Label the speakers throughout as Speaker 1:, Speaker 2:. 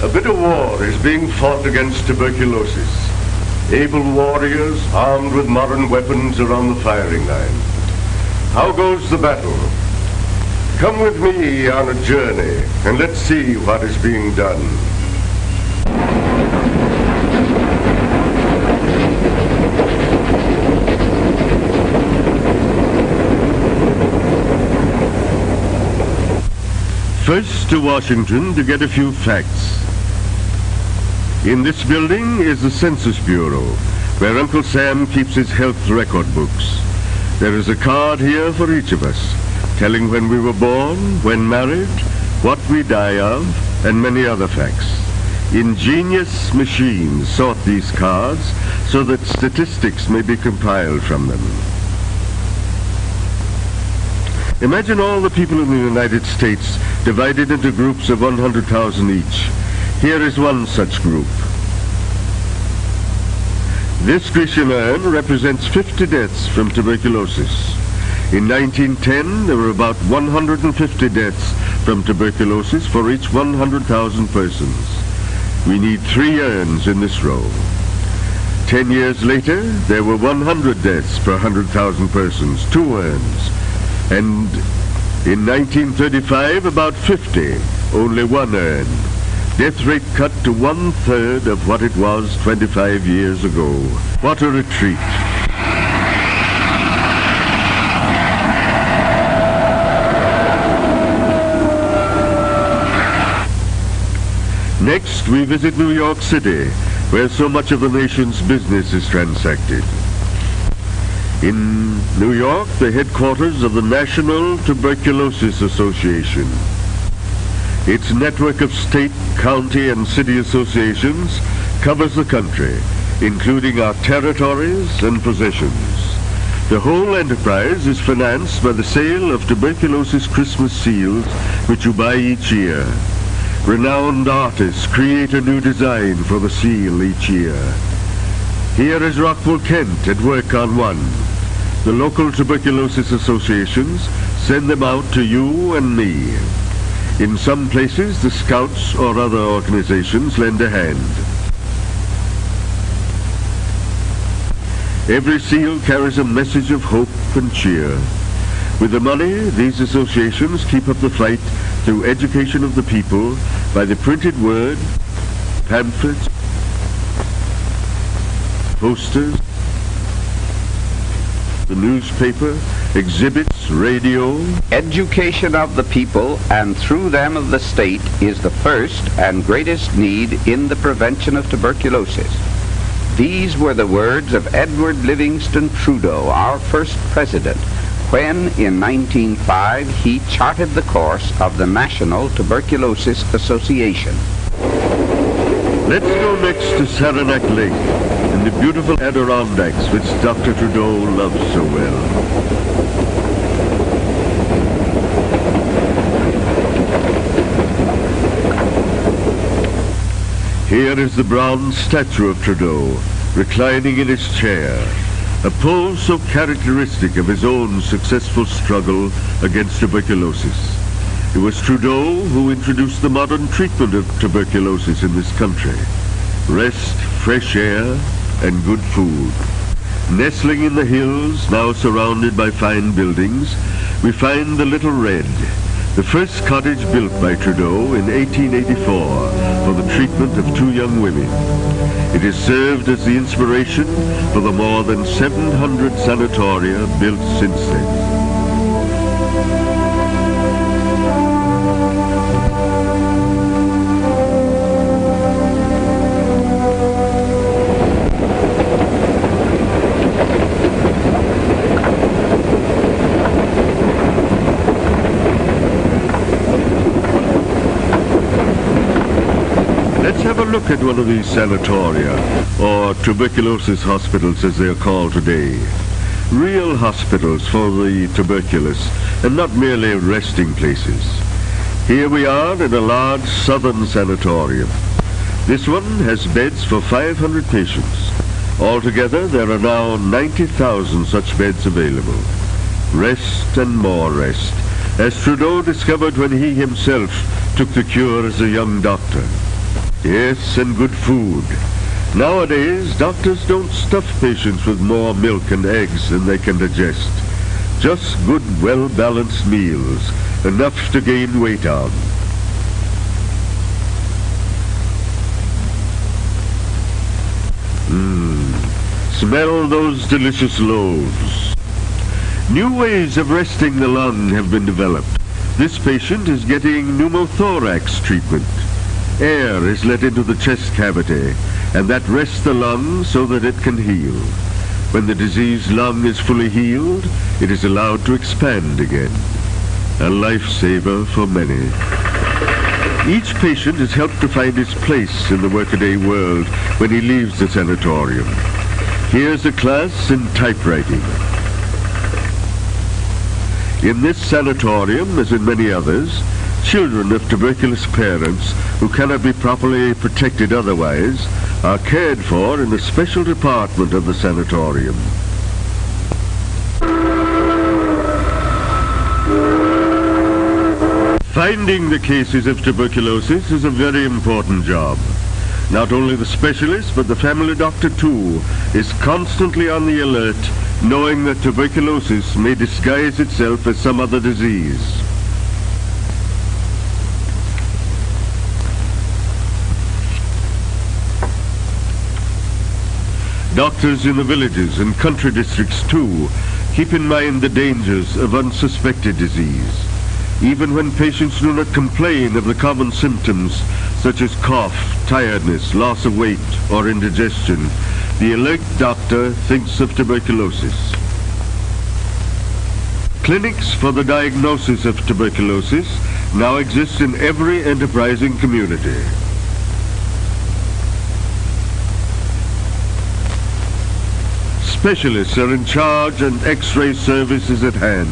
Speaker 1: A bitter war is being fought against tuberculosis. Able warriors armed with modern weapons are on the firing line. How goes the battle? Come with me on a journey and let's see what is being done. First to Washington to get a few facts. In this building is the Census Bureau, where Uncle Sam keeps his health record books. There is a card here for each of us, telling when we were born, when married, what we die of, and many other facts. Ingenious machines sort these cards so that statistics may be compiled from them. Imagine all the people in the United States divided into groups of 100,000 each. Here is one such group. This Grecian urn represents 50 deaths from tuberculosis. In 1910, there were about 150 deaths from tuberculosis for each 100,000 persons. We need 3 urns in this row. 10 years later, there were 100 deaths per 100,000 persons, 2 urns. And in 1935, about 50, only 1 urn. Death rate cut to 1/3 of what it was 25 years ago. What a retreat. Next, we visit New York City, where so much of the nation's business is transacted. In New York, the headquarters of the National Tuberculosis Association. Its network of state, county, and city associations covers the country, including our territories and possessions. The whole enterprise is financed by the sale of tuberculosis Christmas seals, which you buy each year. Renowned artists create a new design for the seal each year. Here is Rockwell Kent at work on one. The local tuberculosis associations send them out to you and me. In some places, the Scouts or other organizations lend a hand. Every seal carries a message of hope and cheer. With the money, these associations keep up the fight through education of the people by the printed word, pamphlets, posters, the newspaper, exhibits, radio.
Speaker 2: Education of the people and through them of the state is the first and greatest need in the prevention of tuberculosis. These were the words of Edward Livingston Trudeau, our first president, when in 1905 he charted the course of the National Tuberculosis Association.
Speaker 1: Let's go next to Saranac Lake and the beautiful Adirondacks which Dr. Trudeau loves so well. Here is the bronze statue of Trudeau, reclining in his chair, a pose so characteristic of his own successful struggle against tuberculosis. It was Trudeau who introduced the modern treatment of tuberculosis in this country. Rest, fresh air, and good food. Nestling in the hills, now surrounded by fine buildings, we find the Little Red, the first cottage built by Trudeau in 1884 for the treatment of 2 young women. It has served as the inspiration for the more than 700 sanatoria built since then. Let's have a look at one of these sanatoria, or tuberculosis hospitals as they are called today. Real hospitals for the tuberculous, and not merely resting places. Here we are in a large southern sanatorium. This one has beds for 500 patients. Altogether, there are now 90,000 such beds available. Rest and more rest, as Trudeau discovered when he himself took the cure as a young doctor. Yes, and good food. Nowadays, doctors don't stuff patients with more milk and eggs than they can digest. Just good, well-balanced meals, enough to gain weight on. Smell those delicious loaves. New ways of resting the lung have been developed. This patient is getting pneumothorax treatment. Air is let into the chest cavity, and that rests the lung so that it can heal. When the diseased lung is fully healed, it is allowed to expand again. A lifesaver for many. Each patient is helped to find his place in the workaday world when he leaves the sanatorium. Here's a class in typewriting. In this sanatorium, as in many others, children of tuberculous parents who cannot be properly protected otherwise are cared for in a special department of the sanatorium. Finding the cases of tuberculosis is a very important job. Not only the specialist, but the family doctor too is constantly on the alert, knowing that tuberculosis may disguise itself as some other disease. Doctors in the villages and country districts too keep in mind the dangers of unsuspected disease. Even when patients do not complain of the common symptoms such as cough, tiredness, loss of weight, or indigestion, the alert doctor thinks of tuberculosis. Clinics for the diagnosis of tuberculosis now exist in every enterprising community. Specialists are in charge and X-ray service is at hand.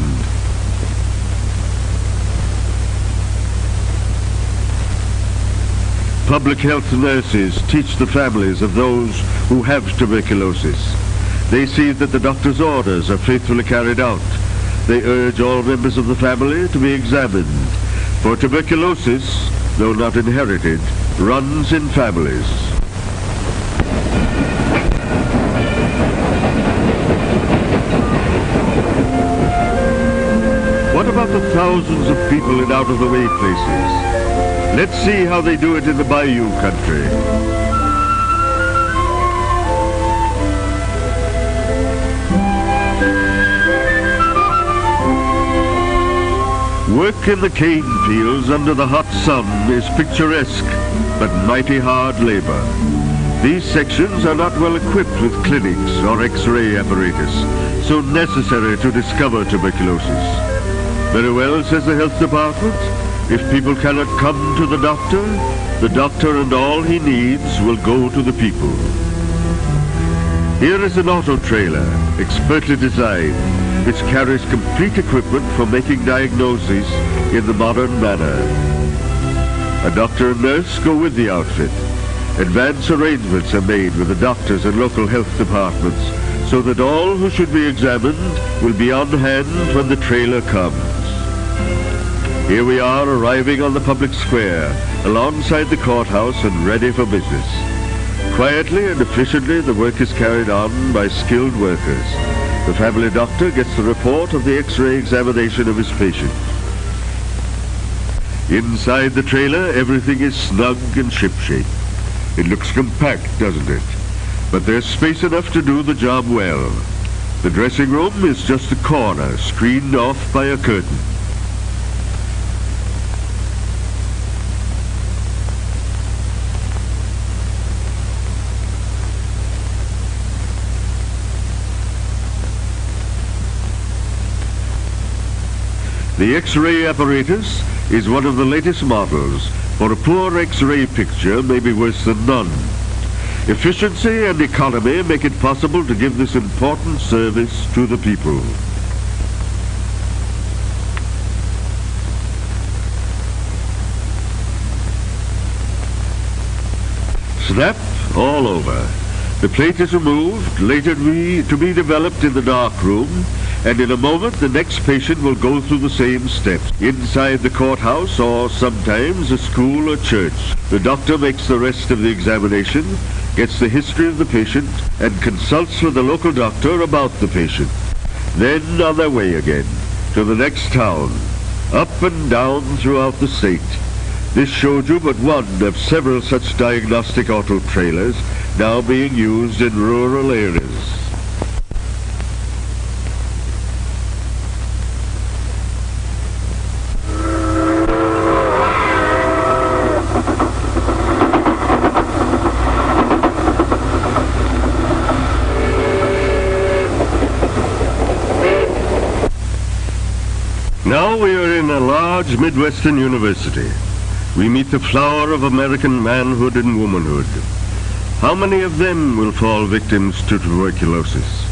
Speaker 1: Public health nurses teach the families of those who have tuberculosis. They see that the doctor's orders are faithfully carried out. They urge all members of the family to be examined. For tuberculosis, though not inherited, runs in families. What about the thousands of people in out-of-the-way places? Let's see how they do it in the Bayou country. Work in the cane fields under the hot sun is picturesque, but mighty hard labor. These sections are not well equipped with clinics or X-ray apparatus, so necessary to discover tuberculosis. Very well, says the health department. If people cannot come to the doctor and all he needs will go to the people. Here is an auto trailer, expertly designed, which carries complete equipment for making diagnoses in the modern manner. A doctor and nurse go with the outfit. Advance arrangements are made with the doctors and local health departments so that all who should be examined will be on hand when the trailer comes. Here we are arriving on the public square, alongside the courthouse and ready for business. Quietly and efficiently the work is carried on by skilled workers. The family doctor gets the report of the X-ray examination of his patient. Inside the trailer, everything is snug and shipshape. It looks compact, doesn't it? But there's space enough to do the job well. The dressing room is just a corner, screened off by a curtain. The X-ray apparatus is one of the latest models, for a poor X-ray picture may be worse than none. Efficiency and economy make it possible to give this important service to the people. Snap all over. The plate is removed, later to be developed in the dark room, And in a moment, the next patient will go through the same steps. Inside the courthouse, or sometimes a school or church, the doctor makes the rest of the examination, gets the history of the patient, and consults with the local doctor about the patient. Then on their way again, to the next town, up and down throughout the state. This showed you but one of several such diagnostic auto trailers now being used in rural areas. Now we are in a large Midwestern university. We meet the flower of American manhood and womanhood. How many of them will fall victims to tuberculosis?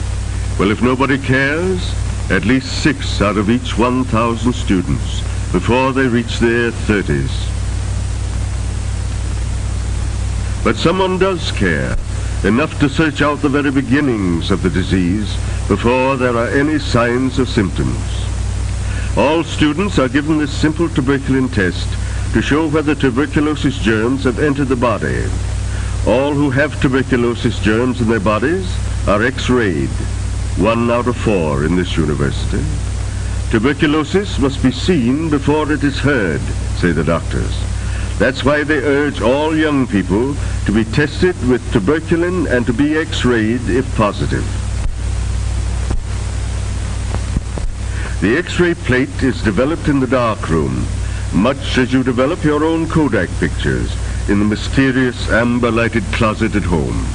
Speaker 1: Well, if nobody cares, at least 6 out of each 1,000 students before they reach their 30s. But someone does care, enough to search out the very beginnings of the disease before there are any signs or symptoms. All students are given this simple tuberculin test to show whether tuberculosis germs have entered the body. All who have tuberculosis germs in their bodies are X-rayed, 1 out of 4 in this university. Tuberculosis must be seen before it is heard, say the doctors. That's why they urge all young people to be tested with tuberculin and to be X-rayed if positive. The X-ray plate is developed in the darkroom, much as you develop your own Kodak pictures in the mysterious amber-lighted closet at home.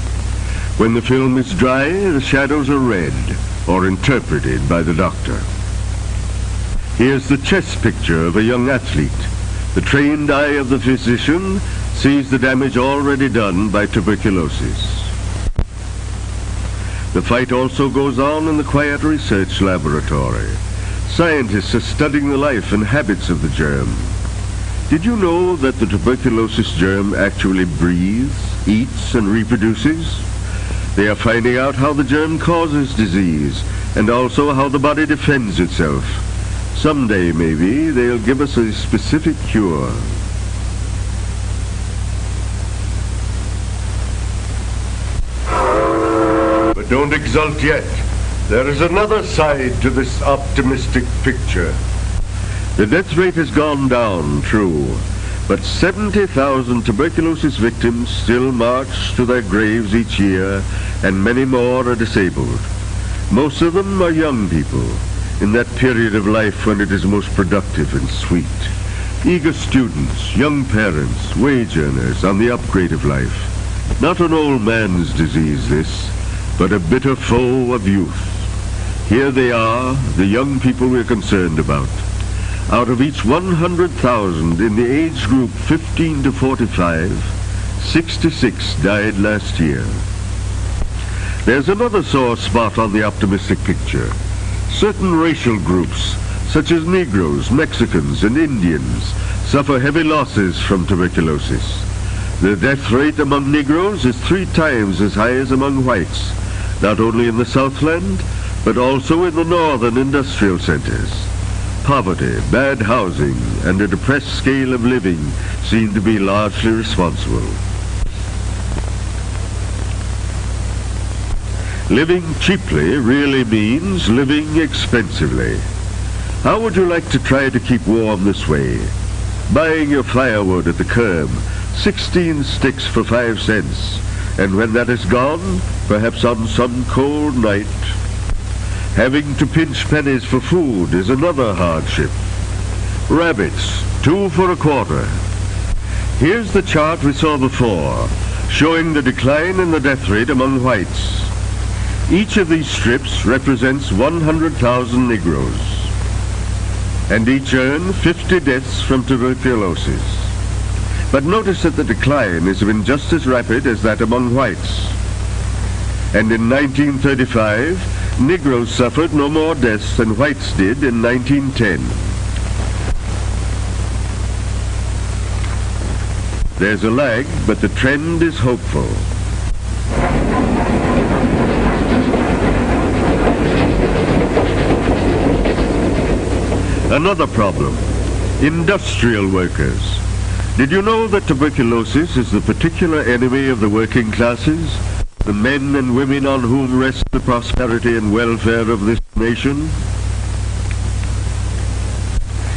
Speaker 1: When the film is dry, the shadows are read or interpreted by the doctor. Here's the chest picture of a young athlete. The trained eye of the physician sees the damage already done by tuberculosis. The fight also goes on in the quiet research laboratory. Scientists are studying the life and habits of the germ. Did you know that the tuberculosis germ actually breathes, eats, and reproduces? They are finding out how the germ causes disease and also how the body defends itself. Someday, maybe, they'll give us a specific cure. But don't exult yet. There is another side to this optimistic picture. The death rate has gone down, true, but 70,000 tuberculosis victims still march to their graves each year, and many more are disabled. Most of them are young people, in that period of life when it is most productive and sweet. Eager students, young parents, wage earners on the upgrade of life. Not an old man's disease, this, but a bitter foe of youth. Here they are, the young people we're concerned about. Out of each 100,000 in the age group 15 to 45, 66 died last year. There's another sore spot on the optimistic picture. Certain racial groups, such as Negroes, Mexicans, and Indians, suffer heavy losses from tuberculosis. The death rate among Negroes is 3 times as high as among whites, not only in the Southland, but also in the northern industrial centers. Poverty, bad housing, and a depressed scale of living seem to be largely responsible. Living cheaply really means living expensively. How would you like to try to keep warm this way? Buying your firewood at the curb, 16 sticks for 5 cents, and when that is gone, perhaps on some cold night, having to pinch pennies for food is another hardship. Rabbits, 2 for a quarter. Here's the chart we saw before, showing the decline in the death rate among whites. Each of these strips represents 100,000 Negroes, and each earn 50 deaths from tuberculosis. But notice that the decline has been just as rapid as that among whites. And in 1935, Negroes suffered no more deaths than whites did in 1910. There's a lag, but the trend is hopeful. Another problem, industrial workers. Did you know that tuberculosis is the particular enemy of the working classes, the men and women on whom rests the prosperity and welfare of this nation?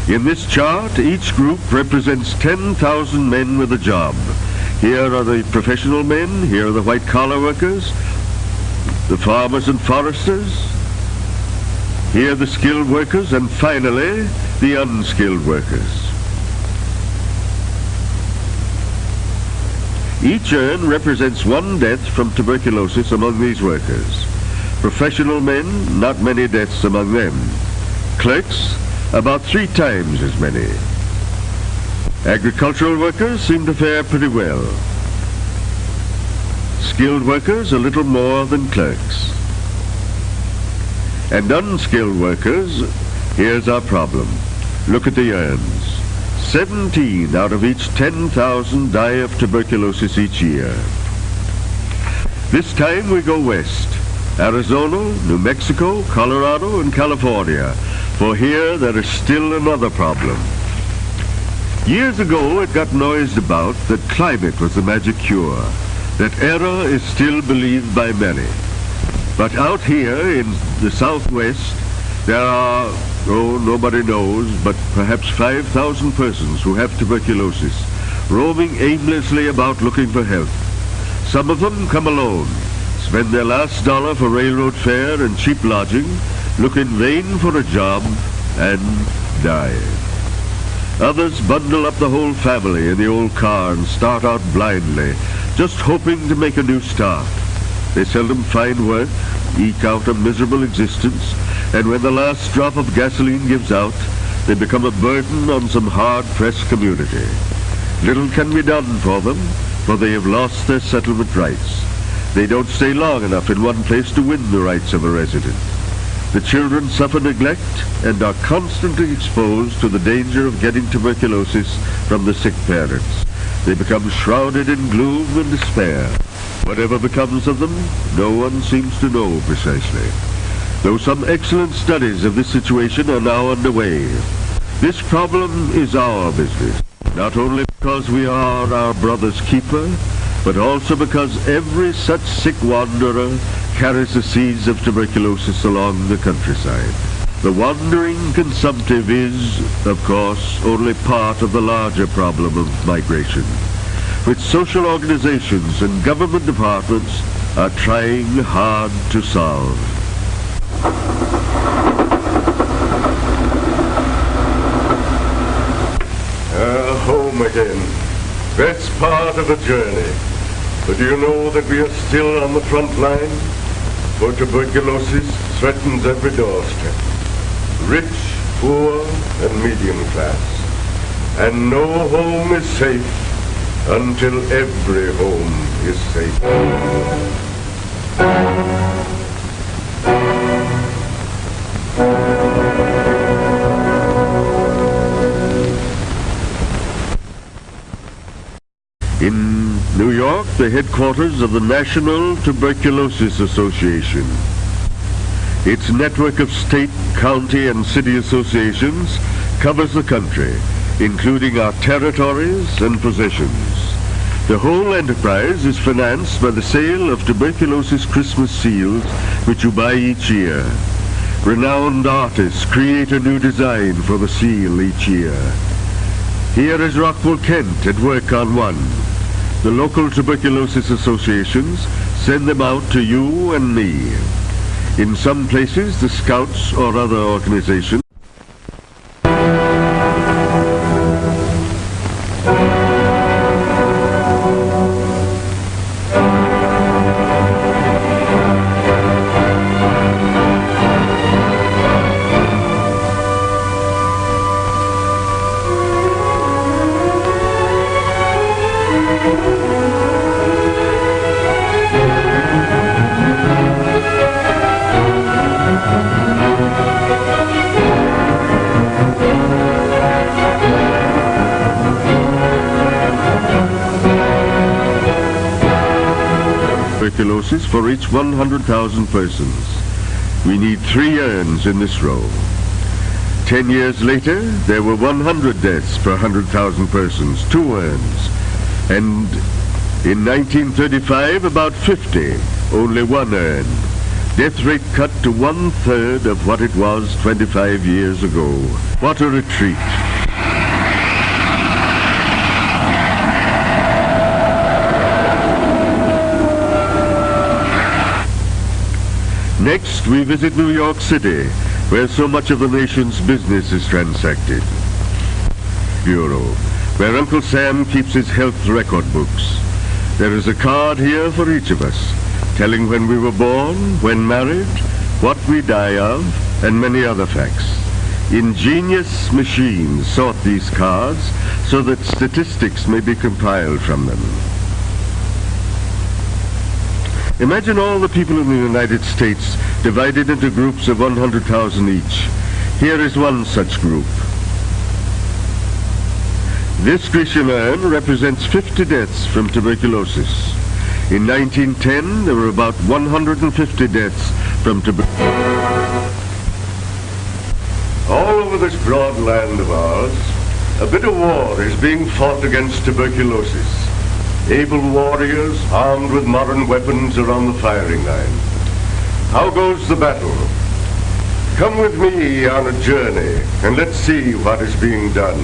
Speaker 1: In this chart, each group represents 10,000 men with a job. Here are the professional men, here are the white-collar workers, the farmers and foresters, here the skilled workers, and finally, the unskilled workers. Each urn represents one death from tuberculosis among these workers. Professional men, not many deaths among them. Clerks, about 3 times as many. Agricultural workers seem to fare pretty well. Skilled workers a little more than clerks. And unskilled workers, here's our problem. Look at the urns. 17 out of each 10,000 die of tuberculosis each year. This time we go west. Arizona, New Mexico, Colorado, and California. For here there is still another problem. Years ago it got noised about that climate was the magic cure, that error is still believed by many. But out here in the southwest there are, nobody knows, but perhaps 5,000 persons who have tuberculosis, roaming aimlessly about looking for help. Some of them come alone, spend their last dollar for railroad fare and cheap lodging, look in vain for a job, and die. Others bundle up the whole family in the old car and start out blindly, just hoping to make a new start. They seldom find work, eke out a miserable existence, and when the last drop of gasoline gives out, they become a burden on some hard-pressed community. Little can be done for them, for they have lost their settlement rights. They don't stay long enough in one place to win the rights of a resident. The children suffer neglect and are constantly exposed to the danger of getting tuberculosis from the sick parents. They become shrouded in gloom and despair. Whatever becomes of them, no one seems to know precisely. Though some excellent studies of this situation are now underway, this problem is our business, not only because we are our brother's keeper, but also because every such sick wanderer carries the seeds of tuberculosis along the countryside. The wandering consumptive is, of course, only part of the larger problem of migration, which social organizations and government departments are trying hard to solve. Home again. Best part of the journey. But do you know that we are still on the front line? For tuberculosis threatens every doorstep. Rich, poor, and medium class. And no home is safe until every home is safe. In New York, the headquarters of the National Tuberculosis Association. Its network of state, county, and city associations covers the country, including our territories and possessions. The whole enterprise is financed by the sale of tuberculosis Christmas seals, which you buy each year. Renowned artists create a new design for the seal each year. Here is Rockwell Kent at work on one. The local tuberculosis associations send them out to you and me. In some places, the Scouts or other organizations tuberculosis for each 100,000 persons. We need 3 urns in this row. 10 years later, there were 100 deaths per 100,000 persons, 2 urns. And in 1935, about 50, only 1 urn. Death rate cut to 1/3 of what it was 25 years ago. What a retreat. Next, we visit New York City, where so much of the nation's business is transacted. Bureau, where Uncle Sam keeps his health record books. There is a card here for each of us, telling when we were born, when married, what we die of, and many other facts. Ingenious machines sort these cards so that statistics may be compiled from them. Imagine all the people in the United States divided into groups of 100,000 each. Here is one such group. This Grecian urn represents 50 deaths from tuberculosis. In 1910, there were about 150 deaths from tuberculosis. All over this broad land of ours, a bit of war is being fought against tuberculosis. Able warriors, armed with modern weapons, are on the firing line. How goes the battle? Come with me on a journey, and let's see what is being done.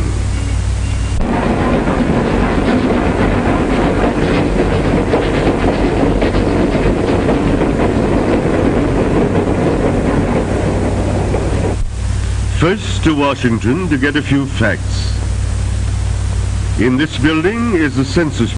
Speaker 1: First to Washington to get a few facts. In this building is the Census